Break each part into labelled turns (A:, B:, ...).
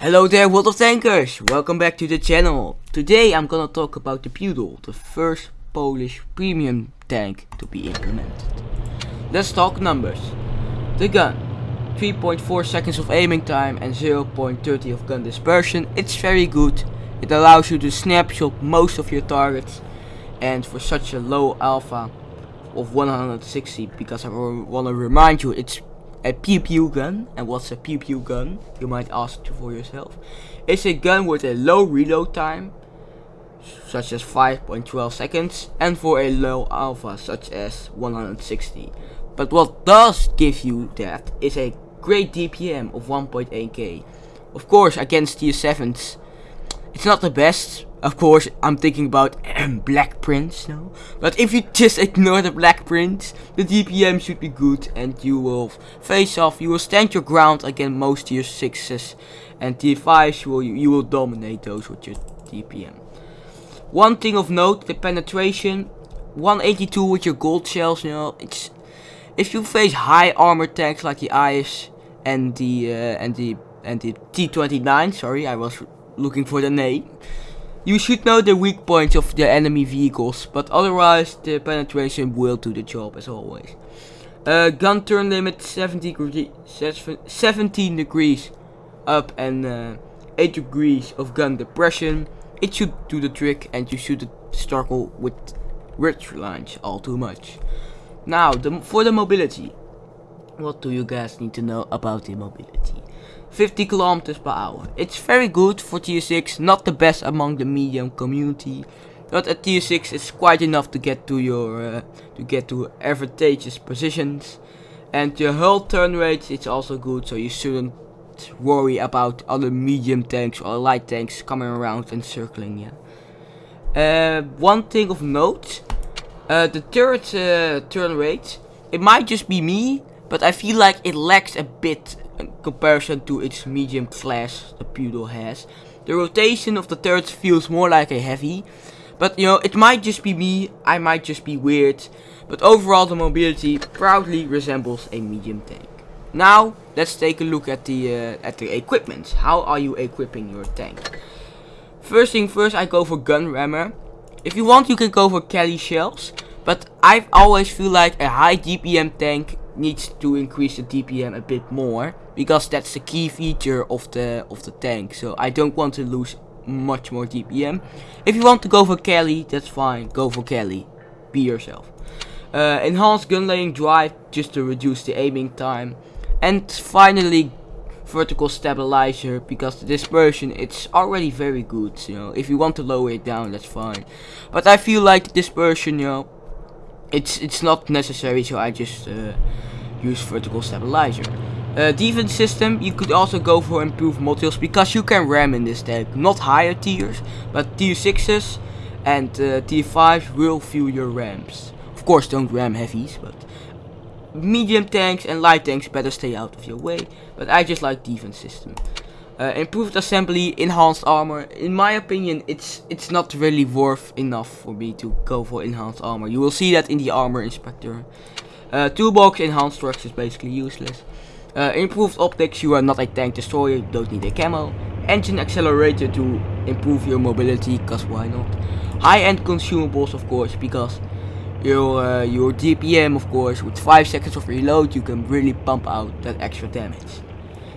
A: Hello there, world of tankers! Welcome back to the channel. Today I'm gonna talk about the Pudel, the first Polish premium tank to be implemented. Let's talk numbers. The gun, 3.4 seconds of aiming time and 0.30 of gun dispersion. It's very good. It allows you to snapshot most of your targets, and for such a low alpha of 160, because I wanna remind you, it's a pew pew gun. And what's a pew pew gun, you might ask for yourself. It's a gun with a low reload time, such as 5.12 seconds, and for a low alpha, such as 160. But what does give you that is a great DPM of 1.8k. Of course, against tier 7s, it's not the best. Of course, I'm thinking about black prints now. But if you just ignore the black prints, the DPM should be good, and you will face off. You will stand your ground against most tier 6s, and tier 5s you will dominate those with your DPM. One thing of note: the penetration, 182 with your gold shells. You know, it's if you face high armor tanks like the IS and the T29. Sorry, I was looking for the name. You should know the weak points of the enemy vehicles, but otherwise the penetration will do the job as always. Gun turn limit 17 degrees up and 8 degrees of gun depression. It should do the trick, and you shouldn't struggle with ridge lines all too much. Now, for the mobility. What do you guys need to know about the mobility? 50 kilometers per hour. It's very good for tier 6, not the best among the medium community, but at tier 6 it's quite enough to get to your advantageous positions. And your hull turn rate is also good, so you shouldn't worry about other medium tanks or light tanks coming around and circling you. One thing of note, the turret turn rate, it might just be me, but I feel like it lacks a bit in comparison to its medium class the Pudel has. The rotation of the turrets feels more like a heavy, but you know, it might just be me, I might just be weird, but overall the mobility proudly resembles a medium tank. Now let's take a look at the equipment. How are you equipping your tank? First thing first, I go for gun rammer. If you want, you can go for Kelly shells, but I always feel like a high DPM tank needs to increase the DPM a bit more, because that's the key feature of the tank. So I don't want to lose much more DPM. If you want to go for Kelly, that's fine, go for Kelly, be yourself. Enhanced gun laying drive, just to reduce the aiming time. And finally, vertical stabilizer, because the dispersion, it's already very good. You know, if you want to lower it down, that's fine, but I feel like the dispersion, you know, it's not necessary, so I just use vertical stabilizer. Defense system, you could also go for improved modules, because you can ram in this tank. Not higher tiers, but tier 6s and tier 5s will feel your rams. Of course, don't ram heavies, but medium tanks and light tanks better stay out of your way. But I just like defense system. Improved assembly, enhanced armor. In my opinion, it's not really worth enough for me to go for enhanced armor. You will see that in the armor inspector. Toolbox enhanced structure is basically useless. Improved optics, you are not a tank destroyer, you don't need a camo. Engine accelerator to improve your mobility, cause why not? High-end consumables, of course, because your DPM, of course, with 5 seconds of reload, you can really pump out that extra damage.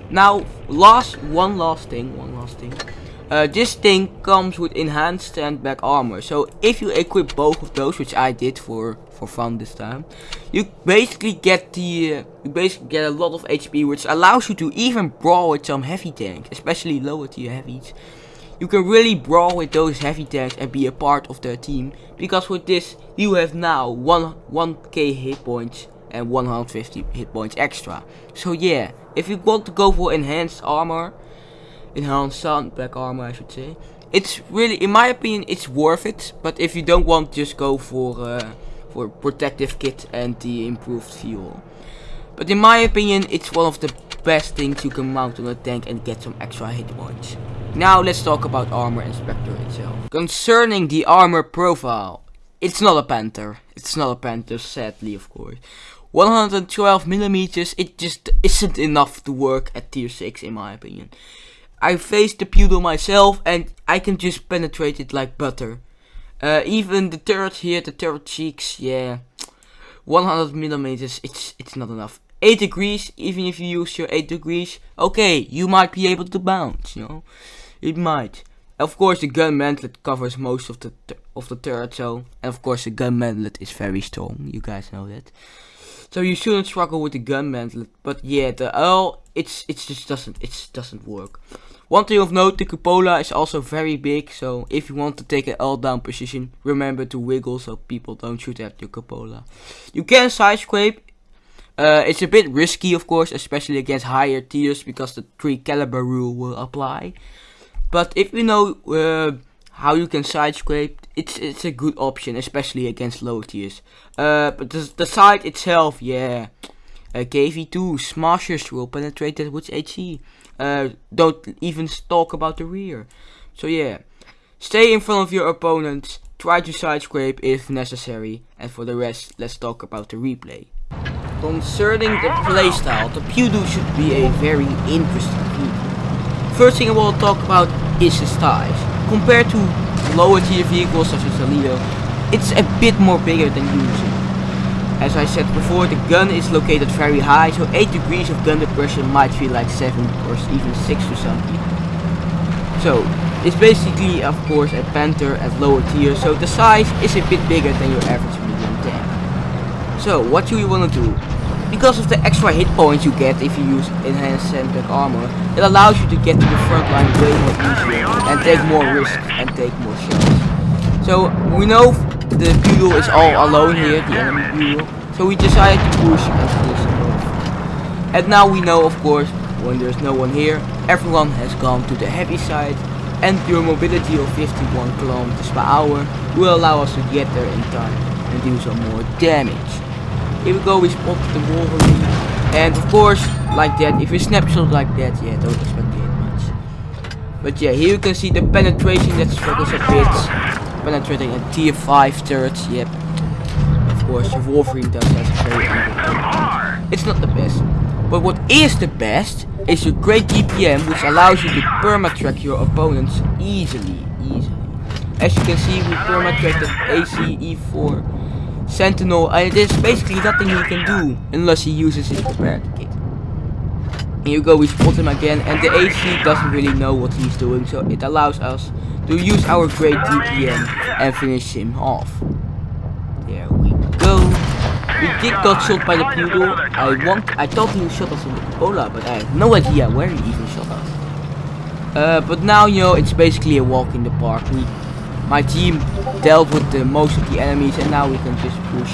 A: Now, one last thing. This thing comes with enhanced standback armor. So if you equip both of those, which I did for fun this time, you basically get a lot of HP, which allows you to even brawl with some heavy tanks, especially lower tier heavies. You can really brawl with those heavy tanks and be a part of their team, because with this you have now 1k hit points and 150 hit points extra. So yeah, if you want to go for enhanced armor, enhanced soundback armor I should say, it's really, in my opinion, it's worth it. But if you don't want, just go for protective kit and the improved fuel. But in my opinion, it's one of the best things you can mount on a tank and get some extra hit points. Now let's talk about armor inspector itself. Concerning the armor profile, it's not a Panther. It's not a Panther, sadly, of course. 112 millimeters, it just isn't enough to work at tier 6 in my opinion. I faced the Pudel myself and I can just penetrate it like butter. Even the turret here, the turret cheeks, yeah, 100 millimeters, it's not enough. 8 degrees, even if you use your 8 degrees, okay, you might be able to bounce, you know, it might. Of course, the gun mantlet covers most of the turret, so, and of course the gun mantlet is very strong. You guys know that. So you shouldn't struggle with the gun mantlet. But yeah, the L, it just doesn't work. One thing of note, the cupola is also very big. So if you want to take an L down position, remember to wiggle so people don't shoot at your cupola. You can side scrape. It's a bit risky, of course, especially against higher tiers because the 3 caliber rule will apply. But if you know how you can side scrape, it's a good option, especially against low tiers. But the side itself, yeah, KV2 smashers will penetrate it with HE. Don't even talk about the rear. So yeah, stay in front of your opponents, try to side scrape if necessary, and for the rest, let's talk about the replay. Concerning the playstyle, the Pudel should be a very interesting vehicle. First thing I will talk about is the size. Compared to lower tier vehicles such as the Lido, it's a bit more bigger than usual. As I said before, the gun is located very high, so 8 degrees of gun depression might feel like 7 or even 6 to some people. So, it's basically of course a Panther at lower tier, so the size is a bit bigger than your average medium tank. So, what do you want to do? Because of the extra hit points you get if you use enhanced sandbag armor, it allows you to get to the front line way more easier and take more risks and take more shots. So we know the Pudel is all alone here, the enemy Pudel, so we decided to push and finish them off. And now we know, of course, when there's no one here, everyone has gone to the heavy side, and your mobility of 51 kilometers per hour will allow us to get there in time and do some more damage. Here we go, we spot the Wolverine, and of course, like that, if you snapshot like that, yeah, don't expect to hit much. But yeah, here you can see the penetration that struggles a bit, penetrating a tier 5 turret, yep. Of course, the Wolverine does that very angle. It's not the best, but what is the best is your great DPM, which allows you to perma-track your opponents easily. As you can see, we perma-tracked the AC E4 Sentinel, and there's basically nothing he can do unless he uses his prepared kit. Here you go, we spot him again, and the AC doesn't really know what he's doing, so it allows us to use our great DPM and finish him off. There we go. We did got shot by the Pudel. I thought he shot us in the cupola, but I have no idea where he even shot us. But now, you know, it's basically a walk in the park. My team dealt with most of the enemies, and now we can just push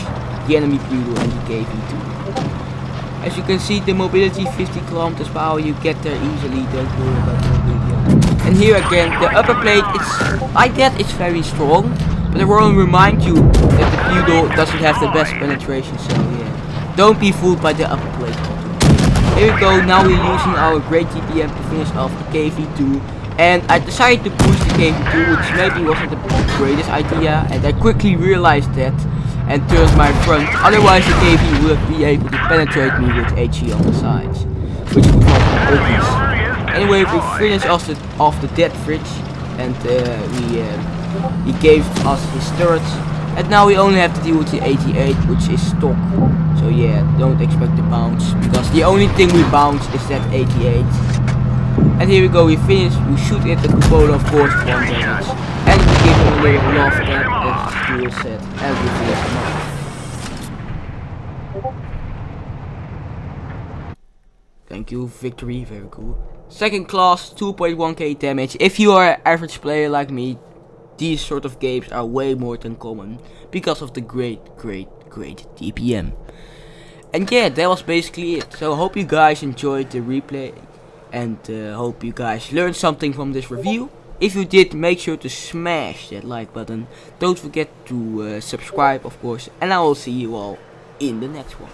A: the enemy Pudel and the KV2. As you can see, the mobility 50 kilometers per hour, you get there easily, don't worry about the mobility. And here again, the upper plate, it's like that, it's very strong, but I want to remind you that the Pudel doesn't have the best penetration, so yeah, don't be fooled by the upper plate. Here we go, now we're using our great TPM to finish off the KV2. And I decided to push the KV2, which maybe wasn't the greatest idea, and I quickly realized that and turned my front, otherwise the KV would be able to penetrate me with HE on the sides, which would not be obvious. Anyway, we finished off the dead fridge, and he gave us his turrets, and now we only have to deal with the 88, which is stock. So yeah, don't expect the bounce, because the only thing we bounce is that 88. And here we go, we finish, we shoot at the cupola, of course, 1 damage. And we give him a little love tap, as Pudel said, and we finish him off. Thank you, victory, very cool. Second class, 2.1k damage. If you are an average player like me, these sort of games are way more than common, because of the great DPM. And yeah, that was basically it. So I hope you guys enjoyed the replay. And hope you guys learned something from this review. If you did, make sure to smash that like button. Don't forget to subscribe, of course. And I will see you all in the next one.